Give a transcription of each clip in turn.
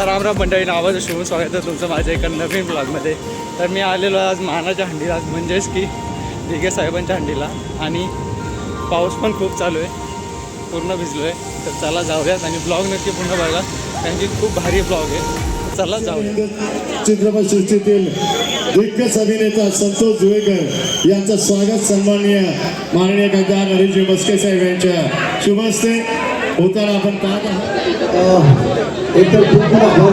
रामराम मंडळी, नावाचं शुभ स्वागत आहे तुमचं माझ्या एका नवीन ब्लॉगमध्ये. तर मी आलेलो आज मानाच्या हंडीला, म्हणजेच की दिघे साहेबांच्या हंडीला, आणि पाऊस पण खूप चालू आहे, पूर्ण भिजलो आहे. तर चला जाऊयात आणि ब्लॉग नक्की पूर्ण बघा, कारण की खूप भारी ब्लॉग आहे. चला जाऊया. चित्रपट सृष्टीतील दिग्गज अभिनेता संतोष जुवेकर यांचं स्वागत सन्माननीय माननीय खासदार नरेंद्र मस्के साहेब यांच्या शुभ हस्ते होताना आपण पाहत आहोत. एक तर खूप खूप आभार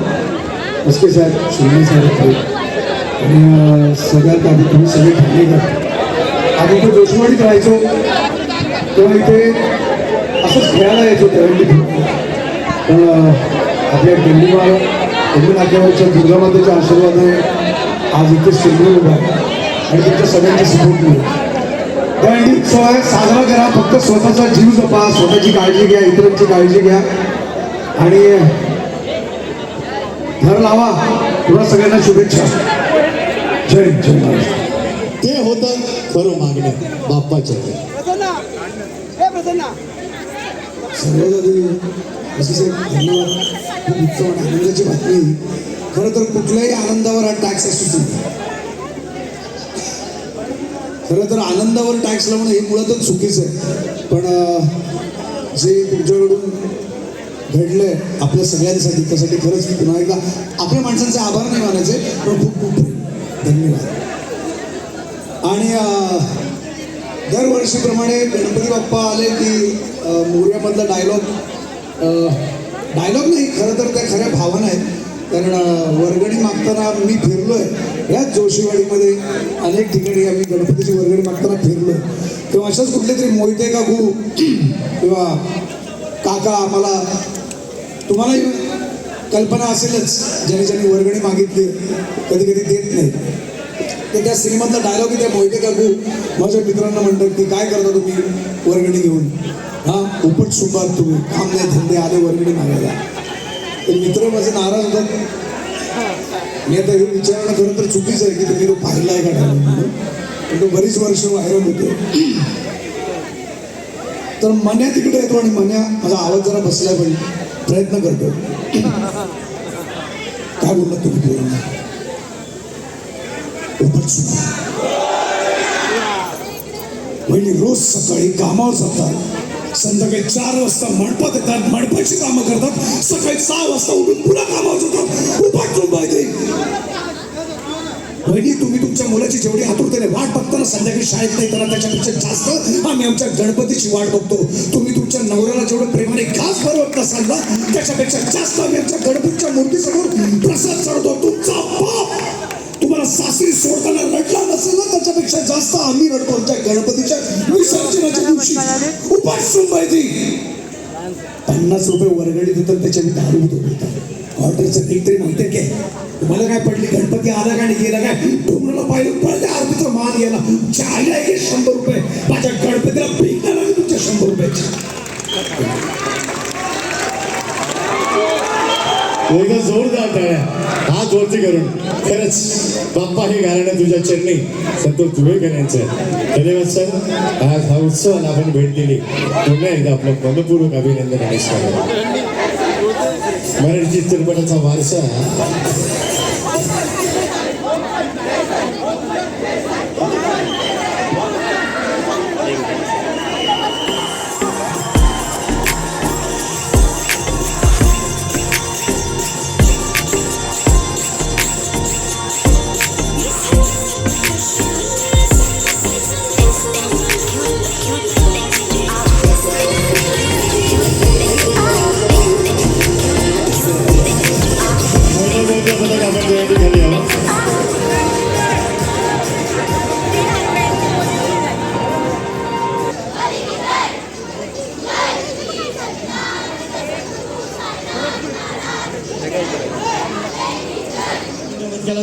मस्के साहेब, शिंदे साहेब आणि सगळ्यात आधी तुम्ही सगळे ठाणेकर. आम्ही इथे जोशवाडीत राहायचो तेव्हा इथे असंच खेळायला यायचो तेव्हा. पण आपल्या दिल्लीमाळ नाक्यावरच्या दुर्गामातेच्या आशीर्वादाने आज इथे शिरलो उभा आणि तुमच्या सगळ्यांची सपोर्ट मिळेल. दंडी उत्सव साजरा करा, फक्त स्वतःचा जीव जपा, स्वतःची काळजी घ्या, इतरांची काळजी घ्या आणि घर लावा. तुला सगळ्यांना शुभेच्छा. जय जय महाराष्ट्र. ते होतं खरं मागणं बाप्पाच्या. सर्वात आधी असं साहेब धन्यवाद. खूप उत्सव आणि आनंदाची बातमी. खरं तर कुठल्याही आनंदावर हा टॅक्स असू नये. खरं तर आनंदावर टॅक्स लावणं हे मुळातच चुकीचं आहे. पण जे तुमच्याकडून घडलंय आपल्या सगळ्यांसाठी, त्यासाठी खरंच पुन्हा एकदा आपल्या माणसांचे आभार नाही मानायचे, पण खूप खूप धन्यवाद. आणि दरवर्षीप्रमाणे गणपती बाप्पा आले की मोर्यामधला डायलॉग नाही, खरं तर त्या खऱ्या भावना आहेत. कारण वर्गणी मागताना मी फिरलो आहे याच जोशीवाडीमध्ये, अनेक ठिकाणी आम्ही गणपतीची वर्गणी मागताना फिरलो आहे. तेव्हा अशाच कुठले तरी मोहिते काकू किंवा काका, आम्हाला तुम्हालाही कल्पना असेलच, ज्याने ज्याने वर्गणी मागितली कधी कधी देत नाही. तर त्या सिनेमातला डायलॉग आहे, त्या मोहिते काकू माझ्या मित्रांना म्हणतात की काय करता तुम्ही वर्गणी घेऊन, हां उपट सुंबात तुम्ही, काम नाही धंदे, आले वर्गणी मागायला. ते मित्र माझे नाराज होतात. मी आता हे विचारणं खरं तर चुकीचं आहे की तुम्ही तो पाहिला आहे का डायलॉग म्हणून, पण तो बरीच वर्ष व्हायरल होते. तर मन्या तिकडे येतो आणि मन्या माझा आवाज जरा बसलाय पण प्रयत्न करतो. काय बोललात तुम्ही पोरांना? म्हणजे रोज सकाळी कामावर जातात, संध्याकाळी 4 वाजता मंडपात येतात, मंडपाची कामं करतात, सकाळी 6 वाजता उठून पुन्हा कामावर जातात. उपाट झोपायचे. वहिनी, तुम्ही तुमच्या मुलाची जेवढी आतुरतेने वाट बघता ना संध्याकाळी शाळेत नाही तर त्याच्यापेक्षा जास्त आम्ही आमच्या गणपतीची वाट बघतो. तुम्ही तुमच्या नवऱ्याला जेवढं प्रेमाने घास भरवत नसाल ना, त्याच्यापेक्षा जास्त आम्ही आमच्या गणपतीच्या मूर्तीसमोर प्रसाद चढतो. तुमचा बाप तुम्हाला सासरी सोडताना रडला नसेल ना, त्याच्यापेक्षा जास्त आम्ही रडतो आमच्या गणपतीच्या विसर्जनाच्या दिवशी. उपाट सुंबायची. 50 रुपये वर्गणी देतात, त्याच्या मी दारू होतो. ऑर्डरचं एक तरी माहिती काय तुम्हाला? काय पडली? गणपती आला का आणि गेला काय? डोंगराला पाहिलं पडले आरतीचा मान गेला. चायला आहे 100 रुपये. माझ्या गणपतीला भीक नाही लागली तुमच्या 100 रुपयाची. एकदा जोरदार टाळ्या हात वरती करून. खरंच बाप्पा हे गाणं तुझ्या चरणी संतोष जुवेकर यांचं आहे. धन्यवाद सर. आज हा उत्सवाला आपण भेट दिली, पुन्हा एकदा आपलं मनपूर्वक अभिनंदन आणि स्वागत. मराठी चित्रपटाचा वारसा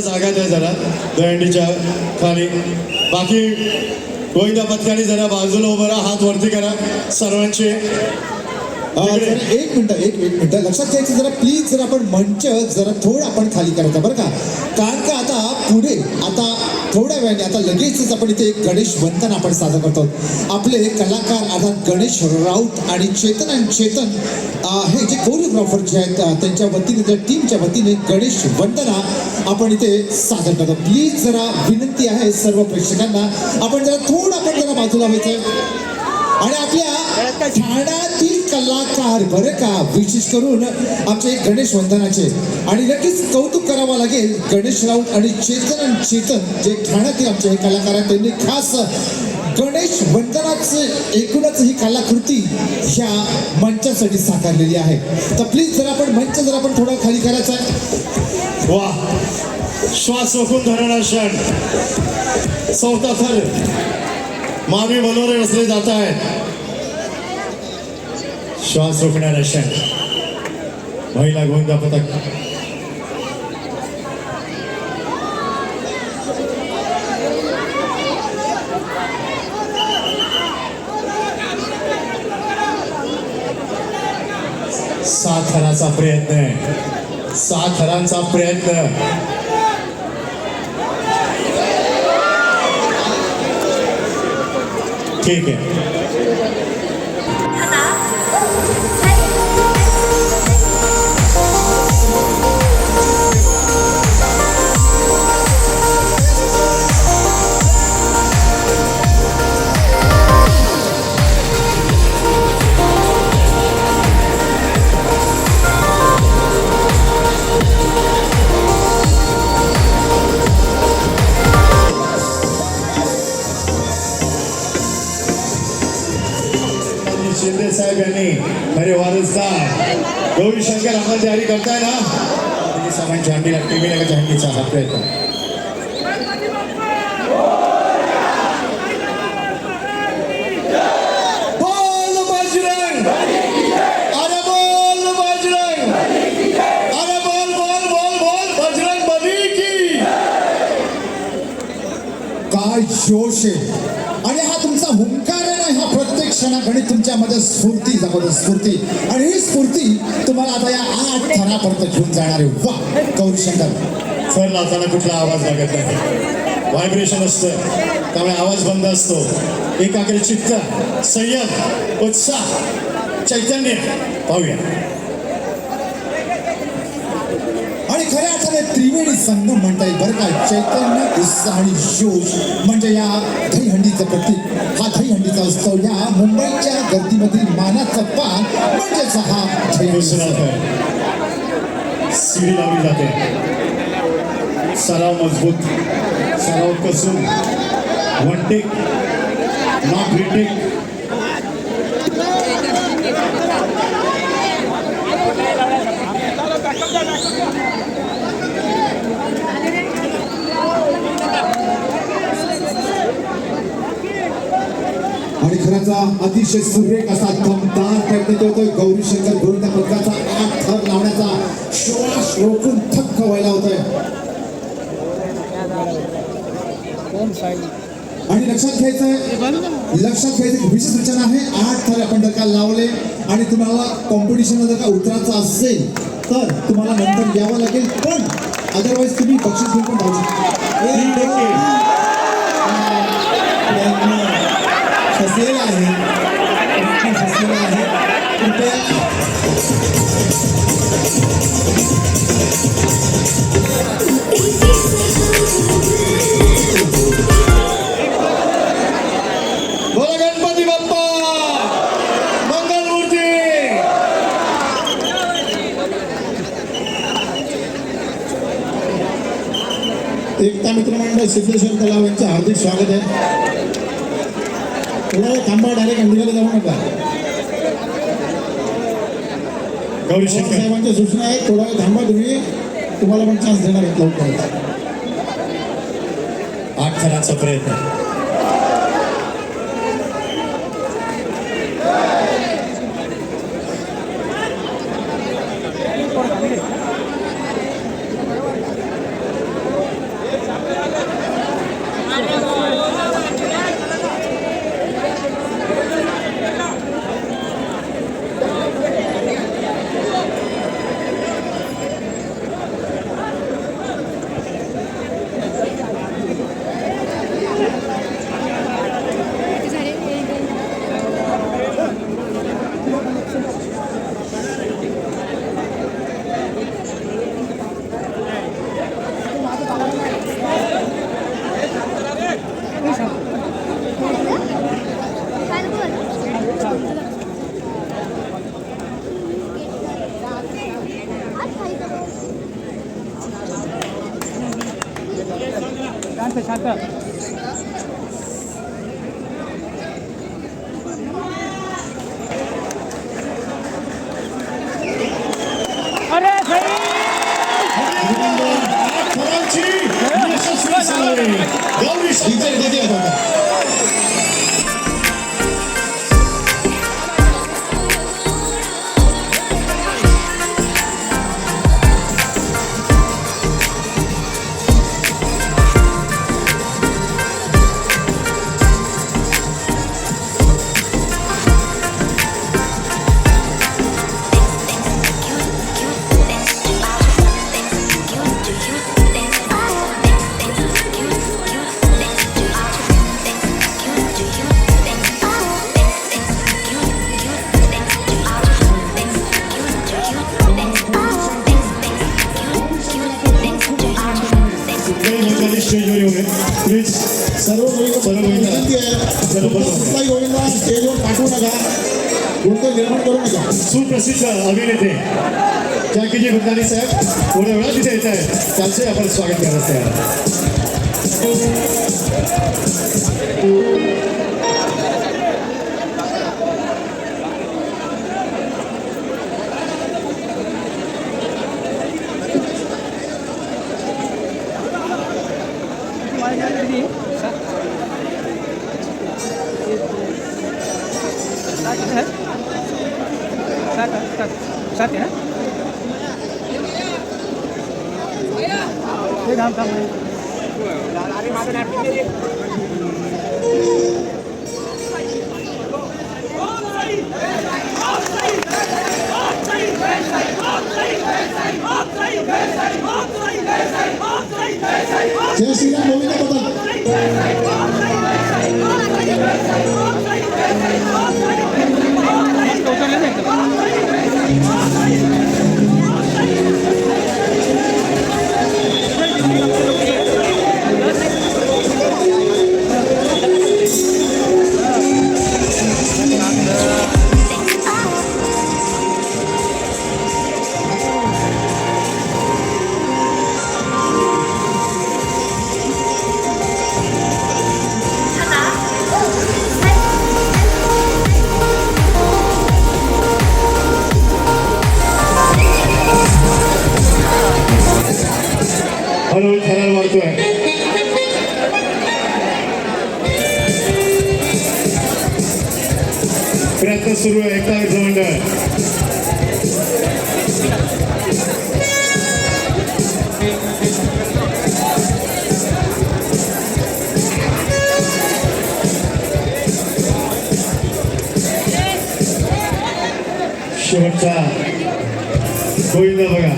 जागा द्या जरा दहीहंडीच्या खाली. बाकी गोविंदा पथकाने जरा बाजूला उभं राहा, हात वरती करा सर्वांचे. एक मिनिट लक्षात घ्यायचं जरा प्लीज. जरा आपण मंच जरा थोडं आपण खाली करायचं बरं का, कारण का आता पुढे आता थोड्या वेळाने आता लगेचच आपण इथे एक गणेश वंदन आपण सादर करतो. आपले कलाकार अर्थात गणेश राऊत आणि चेतन हे जे कोरिओग्राफर जे आहेत त्यांच्या वतीने त्या टीमच्या वतीने गणेश वंदना आपण इथे सादर करतो. प्लीज जरा विनंती आहे सर्व प्रेक्षकांना आपण जरा बाजूला व्हायचं आणि आपल्या ठाण्यातील कलाकार बरं का विशेष करून आमचे गणेश वंदनाचे आणि नक्कीच कौतुक करावं लागेल गणेश राऊत आणि चेतन जे ठाण्यातील आमचे हे कलाकार आहेत त्यांनी खास गणेश वंदनाचं एकूणच ही कलाकृती ह्या मंचासाठी साकारलेली आहे. तर प्लीज जर आपण मंच थोडा खाली करायचा आहे. वा श्वास रोखून धरणारा क्षण 4था थर मागे मनोरे रचले जात आहेत. श्वास रोखणारा क्षण महिला गोविंदा पथक साथराचा प्रयत्न आहे. साथरांचा प्रयत्न ठीक आहे. शिंदे साहेब यांनी खरे वारसदार गौरी शंकर आपण जारी करताय ना साहेबांच्या हंडीला टीव्हीच्या हंडीचा हात येतो. बोल बजरंग अरे बोल बजरंग अरे बोल बोल बोल बोल बजरंग बली की काय जोश आहे आणि हा तुमचा हुंकार आहे ना. हा प्रत्येक क्षणाकडे तुमच्यामध्ये स्फूर्ती आणि ही स्फूर्ती तुम्हाला आता या 8 थरापर्यंत घेऊन जाणार आहे. वा गौरी शंकर सर लावताना कुठला आवाज लागत नाही. व्हायब्रेशन असतं त्यामुळे आवाज बंद असतो. एकाकडे चित्त संयम उत्साह चैतन्य पाहूया. आणि खऱ्या अर्थाने त्रिवेणी संगम म्हणता येईल बरं का. चैतन्य उत्साह आणि जोश म्हणजे या दहीहंडीचं प्रतीक. हा दहीहंडीचा उत्सव या मुंबईच्या गर्दीमधील मानाचा पान म्हणजेच हा सीडी लावली जाते. सराव मजबूत सराव कसून वन टेक नॉट रिटेक. आणि खराचा अतिशय सुरेख असा दमदार प्रयत्न करतोय गौरी शंकर गोविंदा पथकाचा 8 थर लावण्याचा. श्वास रोखून थक्क व्हायला होतोय. आणि लक्षात घ्यायचं विशेष सूचना आहे. 8 थर आपण जर का लावले आणि तुम्हाला कॉम्पिटिशन जर का उतरायचं असेल तर तुम्हाला नंतर यावं लागेल. पण अदरवाईज तुम्ही बक्षीस घेऊन पण जाऊ शकता. फसलेला आहे कृपया बोला गणपती बाप्पा मंगलमूर्ती. एकता मित्रमंडळ सिद्धेश्वर तलाव यांचं हार्दिक स्वागत आहे. थोडा वेळ थांबा, डायरेक्ट हंडीला जाऊ नका. गौरी शंकर साहेबांच्या सूचना आहेत. थोडा वेळ थांबा तुम्ही, तुम्हाला पण चान्स देणार आहेत लवकरच. 8 थरांचा प्रयत्न. फरांची यशस्वी सलामी गौरी शंकर. स्टेजवर येऊन प्लीज सर्व विनंती आहे कुठलाही गोविंदा स्टेजवर पाठवू नका कोणतं निर्माण करू नका. सुप्रसिद्ध अभिनेते जानकीजी भंडारी साहेब थोड्या वेळा तिथे येत आहेत त्यांचे आपण स्वागत करत तयार. साथ है काम काम जय श्रीराम गोविंदा हळूहळू थरार वाढतोय. प्रयत्न सुरू आहे एकता मंडळ. शेवटचा गोविंदा बघा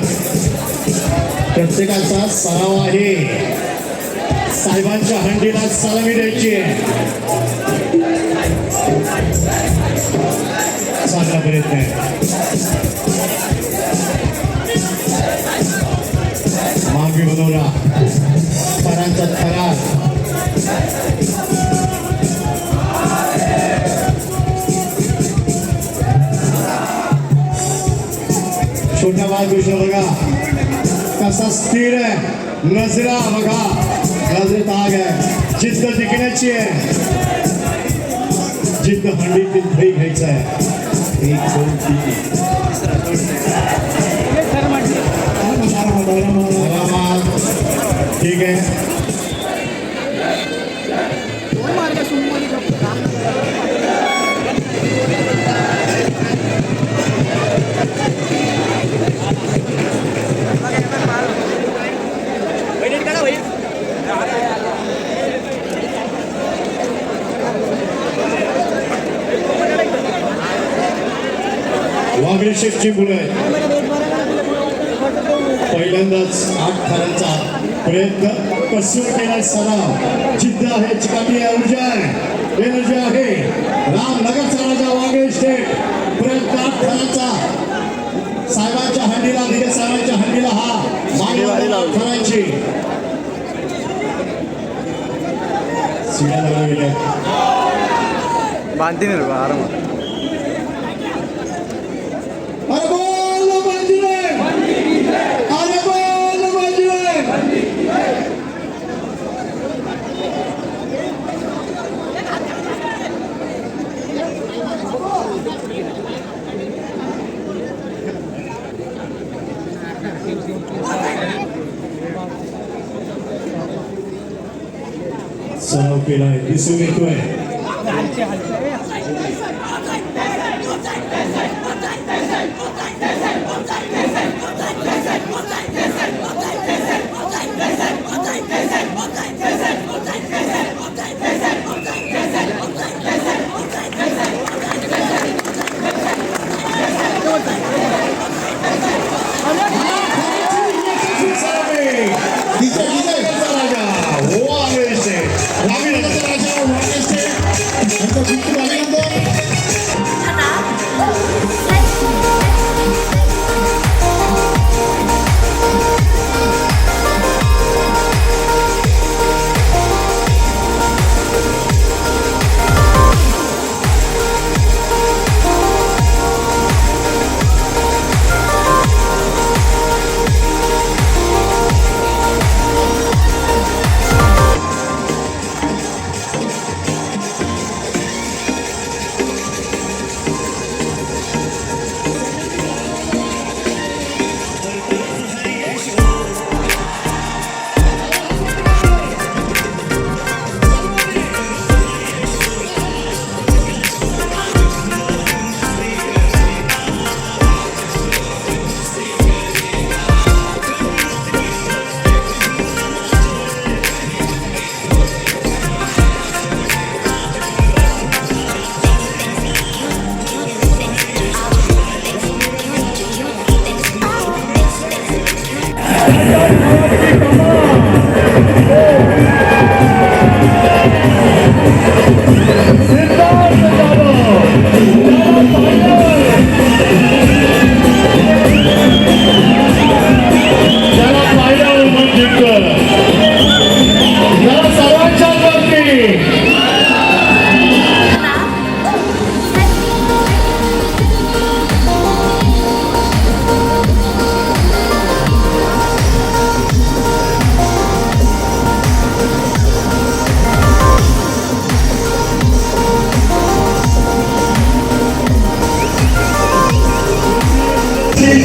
प्रत्येकाचा सराव आहे. साहेबांच्या हंडीला सलामी द्यायची आहे. चांगला प्रयत्न आहे. मागे बनवला थरांचा थरार. छोटा बाळकृष्ण बघा कसा स्थिर आहे. नजरा बघा नजरेत आग आहे. जिद्द टिकण्याची आहे. जिद्द हंडीतील दही घ्यायचं आहे. 1 2 3 ठीक आहे. वागळे शेठची मुलं आहेत. पहिल्यांदाच 8 थरांचा प्रयत्न कसून केला. सराव जिद्द आहे. चिकाटी आहे. ऊर्जा आहे. एनर्जी आहे. रामनगर सराजा वागळे शेठ प्रयत्न 8 थरांचा. साहेबांच्या हंडीला दिगे साहेबांच्या हंडीला हा मागे थरांची शिड्या लागल्या गेल्या. बांधते नाही आरामात. अरे बोल मंजुळे. अरे बोल मंजुळे. केला आहे दिसून येतोय.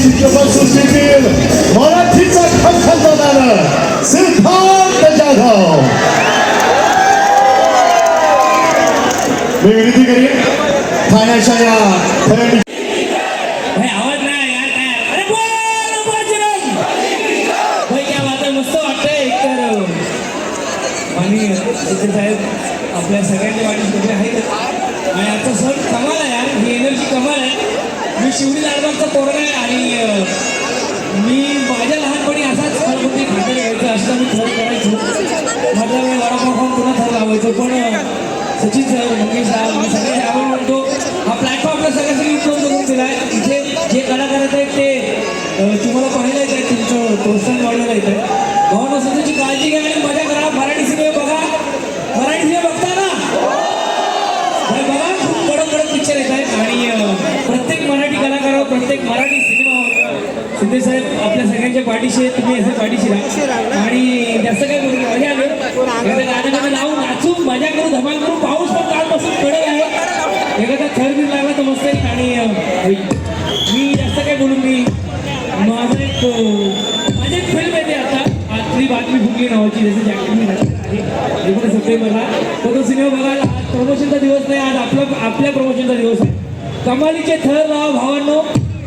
चित्रपटसृष्टीतील मराठीचा खंखन देणारा सिद्धार्थ जाधव. मी विनंती करीन ठाण्याच्या या खरंडी आवाज नाही यार काय अरे बोल बजरंग भाई क्या बात आहे मस्त वाटतंय एकतर आणि इथे साहेब आपल्या सगळ्यांच्या वाटत कुठे आहेत आणि आजचा सण कमाल आहे यार ही एनर्जी कमाल आहे. मी शिवडी लालबागचा पोरगा आहे आणि मी माझ्या लहानपणी असाच खरबुती खातर घ्यायचं असं मी थर करायचो. माझा वेळ वडापाव खाऊन पुन्हा थर लावायचो पण सचिन सर मंगेश साहेब मी सगळे आवड म्हणतो हा प्लॅटफॉर्म आपल्या सगळ्यांसाठी उपलब्ध करून दिला आहे. इथे जे कलाकार आहेत ते तुम्हाला पाहायला येत आहे तुमचं प्रोत्साहन वाढवायला येत आहे. भावना स्वतःची काळजी घ्या आणि मजा करा. मराठी सिनेमा बघा. मराठी सिनेमा बघता ना बघा खूप कडक कडक पिक्चर येत आहेत आणि प्रत्येक मराठी कलाकारावर प्रत्येक मराठी सिनेमावर शिंदे साहेब आपल्या सगळ्यांच्या पाठीशी आहेत. तुम्ही असं पाठीशी राहा आणि जास्त काय बोलू मजा आलं गाणं लावून नाचू मजा करू धमाल करू. पाऊस पण कालपासून पडत आहे. एखादा थर बीर लागला तर मस्त आहे. आणि मी जास्त काय बोलू मी माझं एक फिल्म येते आता आजची बातमी फुटली नावाची जसं जॅक्टिंग आहे 19 सप्टेंबरला तो सिनेमा बघायला. आज प्रमोशनचा दिवस नाही आज आपल्या प्रमोशनचा दिवस आहे. कमालीचे थर लावा भावांनो.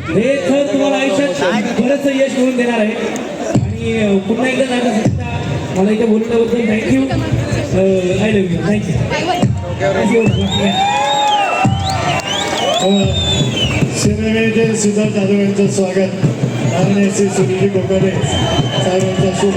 हे थर तुम्हाला आयुष्यात बरंचसं यश मिळून देणार आहे. आणि पुन्हा एकदा जायचं शकता मला इथे बोलल्याबद्दल thank you. I love you. Thank you. सिनेमेचे सिद्धार्थ जाधव यांचं स्वागत आणि श्री सुनील कोकाटे साहेबांचा शुभ